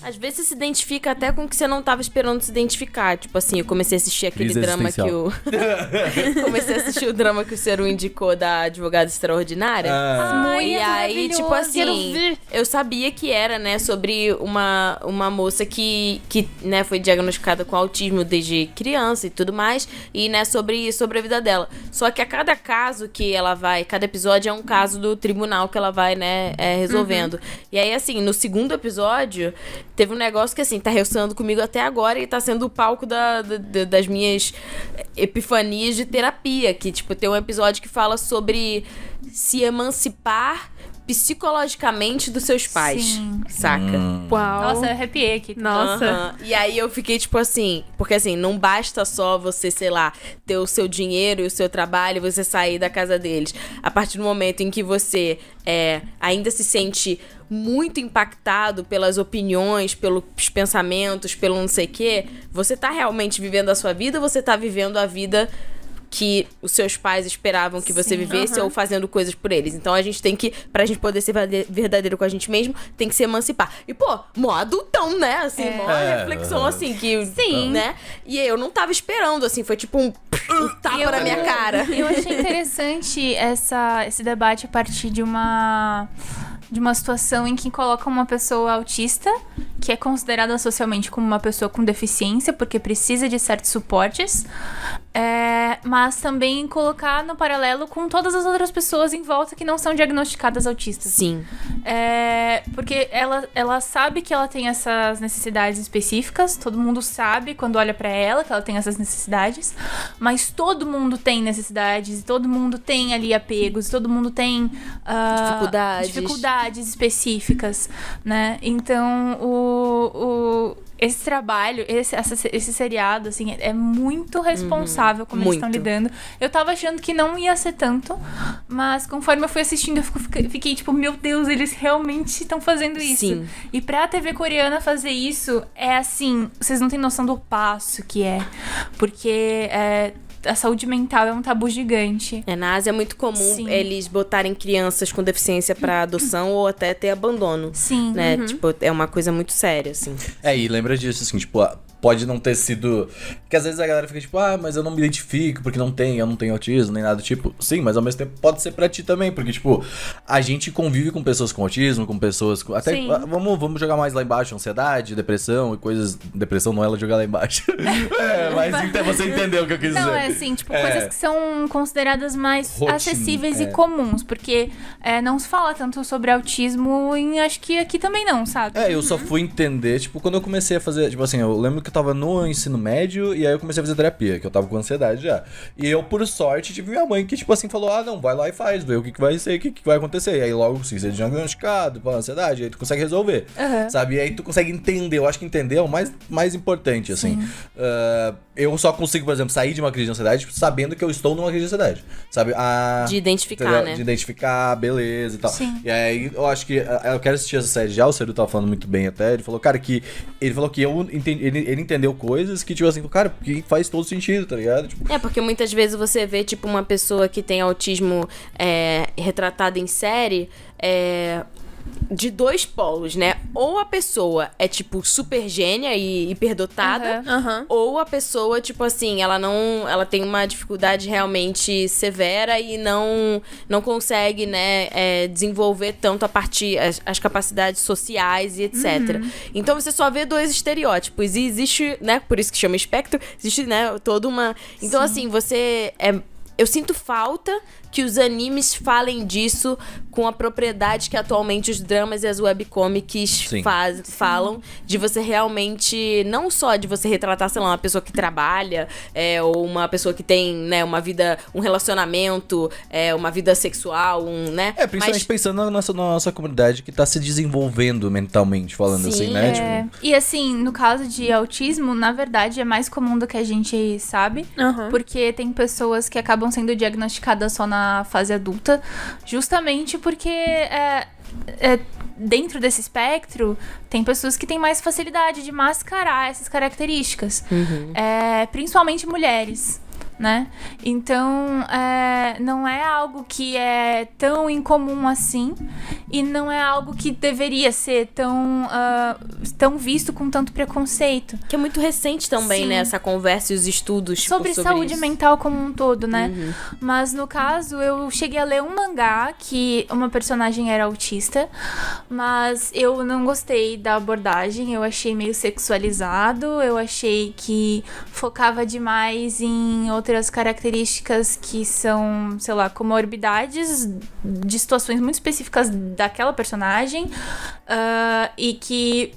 Às vezes você se identifica até com o que você não tava esperando se identificar. Tipo assim, eu comecei a assistir aquele Crise drama que o... comecei a assistir o drama que o Seru indicou da Advogada Extraordinária. E aí, tipo assim, eu sabia que era, né, sobre uma moça que né, foi diagnosticada com autismo desde criança e tudo mais. E, né, sobre a vida dela. Só que a cada caso que ela vai, cada episódio é um caso do tribunal que ela vai, né, resolvendo. E aí, assim, no segundo episódio, teve um negócio que, assim, tá ressonando comigo até agora e tá sendo o palco das minhas epifanias de terapia. Que, tipo, tem um episódio que fala sobre se emancipar psicologicamente dos seus pais, saca? Uau. Nossa, eu arrepiei aqui. Nossa. E aí eu fiquei tipo assim, porque assim, não basta só você, sei lá, ter o seu dinheiro e o seu trabalho e você sair da casa deles. A partir do momento em que você ainda se sente muito impactado pelas opiniões, pelos pensamentos, pelo não sei o quê, você tá realmente vivendo a sua vida ou você tá vivendo a vida que os seus pais esperavam que você vivesse ou fazendo coisas por eles. Então a gente tem que, pra gente poder ser verdadeiro com a gente mesmo, tem que se emancipar. E, pô, mó adultão, né? Assim, mó reflexão, assim, que... Sim. Né? E eu não tava esperando, assim, foi tipo um tapa na minha cara. Eu achei interessante esse debate a partir de uma situação em que coloca uma pessoa autista, que é considerada socialmente como uma pessoa com deficiência, porque precisa de certos suportes, mas também colocar no paralelo com todas as outras pessoas em volta que não são diagnosticadas autistas. Sim. Porque ela sabe que ela tem essas necessidades específicas, todo mundo sabe quando olha pra ela que ela tem essas necessidades, mas todo mundo tem necessidades, todo mundo tem ali apegos, todo mundo tem dificuldades específicas, né? Então, esse trabalho, esse seriado, assim, é muito responsável como eles estão lidando. Eu tava achando que não ia ser tanto, mas conforme eu fui assistindo, eu fiquei tipo, meu Deus, eles realmente estão fazendo isso. Sim. E pra TV coreana fazer isso, é assim, vocês não têm noção do passo que é. Porque a saúde mental é um tabu gigante. Na Ásia é muito comum eles botarem crianças com deficiência pra adoção ou até ter abandono. Sim. Né? Tipo, é uma coisa muito séria, assim. E lembra disso, assim, tipo, pode não ter sido... Porque às vezes a galera fica tipo, mas eu não me identifico porque eu não tenho autismo, nem nada do tipo. Sim, mas ao mesmo tempo pode ser pra ti também, porque, tipo, a gente convive com pessoas com autismo, com pessoas com... Até, vamos jogar mais lá embaixo, ansiedade, depressão e coisas... Depressão não é ela jogar lá embaixo. Mas você entendeu o que eu quis dizer. Não, assim, tipo, coisas que são consideradas mais rotina, acessíveis e comuns, porque não se fala tanto sobre autismo e acho que aqui também não, sabe? Eu só fui entender, tipo, quando eu comecei a fazer, tipo assim, eu lembro que eu tava no ensino médio e aí eu comecei a fazer terapia, que eu tava com ansiedade já. E eu, por sorte, tive minha mãe que, tipo assim, falou, não, vai lá e faz, vê o que vai ser, o que vai acontecer. E aí logo, assim, você é diagnosticado com ansiedade, aí tu consegue resolver, sabe? E aí tu consegue entender, eu acho que entender é o mais importante, assim. Eu só consigo, por exemplo, sair de uma crise de ansiedade sabendo que eu estou numa crise de ansiedade, sabe? De identificar, né? De identificar, beleza e tal. Sim. E aí eu acho que eu quero assistir essa série já, o Seru tava falando muito bem até, ele falou, cara, que eu entendi, ele entendeu coisas que, tipo assim, cara, que faz todo sentido, tá ligado? Tipo, porque muitas vezes você vê, tipo, uma pessoa que tem autismo retratada em série, de dois polos, né? Ou a pessoa é, tipo, super gênia e hiperdotada, ou a pessoa, tipo assim, ela tem uma dificuldade realmente severa e não consegue, né, desenvolver tanto as capacidades sociais e etc. Então você só vê dois estereótipos e existe, né, por isso que chama espectro, existe, né, toda uma... Então, assim, você... Eu sinto falta que os animes falem disso com a propriedade que atualmente os dramas e as webcomics falam, de você realmente, não só de você retratar, sei lá, uma pessoa que trabalha, ou uma pessoa que tem, né, uma vida, um relacionamento, uma vida sexual, né? Principalmente pensando na nossa comunidade que tá se desenvolvendo mentalmente, falando assim, né? Tipo... E assim, no caso de autismo, na verdade, é mais comum do que a gente sabe, porque tem pessoas que acabam sendo diagnosticadas só na fase adulta, justamente porque dentro desse espectro tem pessoas que têm mais facilidade de mascarar essas características, principalmente mulheres. né? Então, não é algo que é tão incomum assim e não é algo que deveria ser tão visto com tanto preconceito. Que é muito recente também, Sim. né? Essa conversa e os estudos Sobre saúde isso. mental como um todo, né? Mas no caso, eu cheguei a ler um mangá que uma personagem era autista, mas eu não gostei da abordagem, eu achei meio sexualizado, eu achei que focava demais em outras características que são, sei lá, comorbidades de situações muito específicas daquela personagem, e que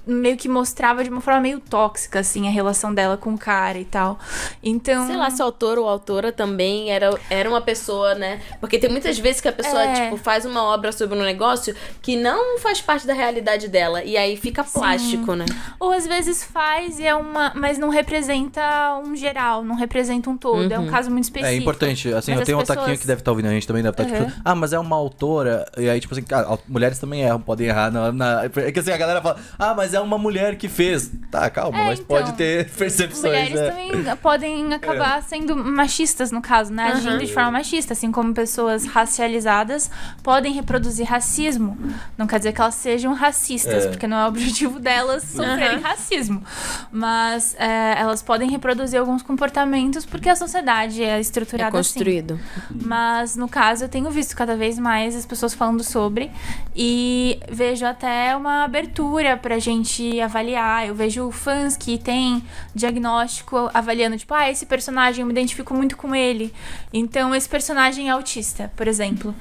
meio que mostrava de uma forma meio tóxica, assim, a relação dela com o cara e tal. Então... Sei lá, se o autor ou autora também era uma pessoa, né? Porque tem muitas vezes que a pessoa, tipo, faz uma obra sobre um negócio que não faz parte da realidade dela. E aí fica plástico, né? Ou às vezes faz e mas não representa um geral, não representa um todo. É um caso muito específico. É importante, assim, Mas eu tenho um pessoas... taquinho que deve estar ouvindo a gente também, deve estar tipo, mas é uma autora, e aí tipo assim, mulheres também erram, podem errar é que assim, a galera fala, mas é uma mulher que fez. Tá, calma, mas então, pode ter percepções, mulheres também podem acabar sendo machistas, no caso, né? Agindo de forma machista, assim como pessoas racializadas podem reproduzir racismo. Não quer dizer que elas sejam racistas, porque não é o objetivo delas sofrerem racismo. Mas elas podem reproduzir alguns comportamentos porque a sociedade é estruturada É construído. assim. Mas, no caso, eu tenho visto cada vez mais as pessoas falando sobre e vejo até uma abertura pra gente avaliar. Eu vejo fãs que têm diagnóstico avaliando, tipo, esse personagem, eu me identifico muito com ele. Então, esse personagem é autista, por exemplo.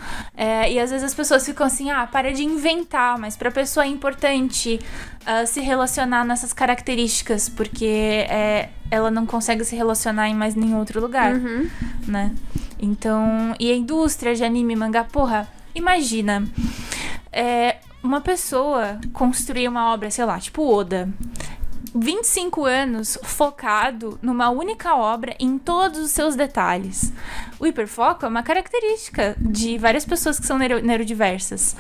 E às vezes as pessoas ficam assim, para de inventar, mas pra pessoa é importante se relacionar nessas características, porque ela não consegue se relacionar em mais nenhum outro lugar, né? Então, e a indústria de anime e mangá, porra, imagina, uma pessoa construir uma obra, sei lá, tipo Oda, 25 anos focado numa única obra em todos os seus detalhes. O hiperfoco é uma característica de várias pessoas que são neurodiversas.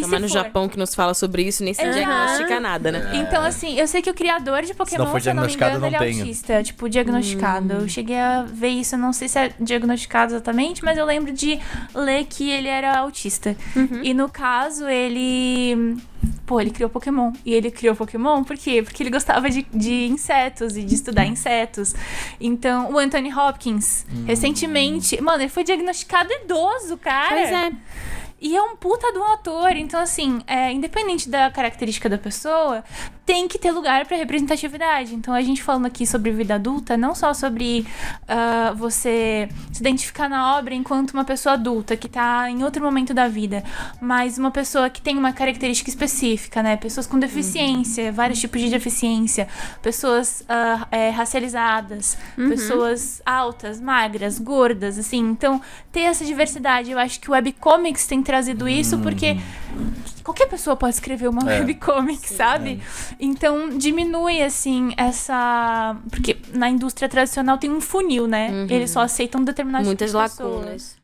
Mas no Japão que nos fala sobre isso, nem se diagnostica nada, né? Então, assim, eu sei que o criador de Pokémon, se não for se eu não me engano, ele é tenho. autista. Tipo, diagnosticado. Eu cheguei a ver isso, eu não sei se é diagnosticado exatamente, mas eu lembro de ler que ele era autista. E no caso, ele criou Pokémon. E ele criou Pokémon por quê? Porque ele gostava de insetos e de estudar insetos. Então, o Anthony Hopkins, recentemente... Mano, ele foi diagnosticado idoso, cara. Pois é. E é um puta de um ator. Então, assim, independente da característica da pessoa, tem que ter lugar pra representatividade. Então, a gente falando aqui sobre vida adulta, não só sobre você se identificar na obra enquanto uma pessoa adulta que tá em outro momento da vida, mas uma pessoa que tem uma característica específica, né? Pessoas com deficiência, vários tipos de deficiência, pessoas racializadas, pessoas altas, magras, gordas, assim. Então, ter essa diversidade, eu acho que o webcomics tem trazido isso, porque qualquer pessoa pode escrever uma webcomic, sabe? Então, diminui, assim, porque na indústria tradicional tem um funil, né? Eles só aceitam determinados muitas tipos de pessoas. lacunas.